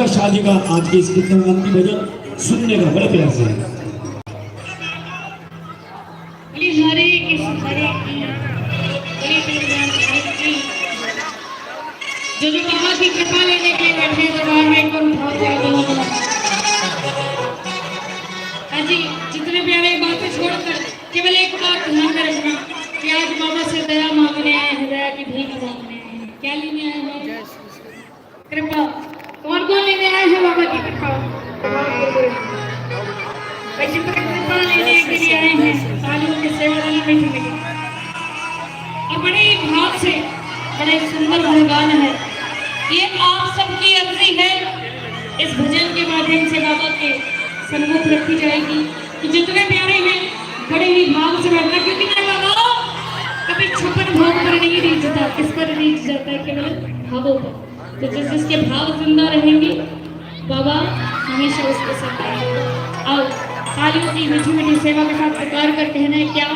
राजा शाह जी का आज के इस कीर्तन अंतिम भजन सुनने का बड़े प्यार से। हरे कृष्ण हरे की जो बाबा की कृपा लेने के लिए बैठे दरबार में एक बार उठाओ जाओ। जी जितने प्यारे बातें छोड़कर केवल एक बात ध्यान में रखना कि आज बाबा से दया मांगने आए हैं, दया की भीख मांगने आए हैं। क्या लेने आए हैं? कृपा। कौन कौन लेने आए हैं बाबा की कृपा? कृपा लेने के लिए आए हैं। तालियों की सेवा में बैठे और बड़े ही भाव से बड़े सुंदर गुणगान है। ये आप सबकी अर्जी है, इस भजन के माध्यम से बाबा के सन्मुख रखी जाएगी कि जितने प्यारे हैं बड़े ही भाव से बैठना, क्योंकि बाबा कभी छप्पन भाव पर नहीं रीझता, किस पर रीझ जाता है? केवल भावों पर। तो जिसके भाव जिंदा रहेंगे बाबा हमेशा उसके साथ आओ। तालियों की मीठी मीठी सेवा के साथ पुकार कर कहना है क्या?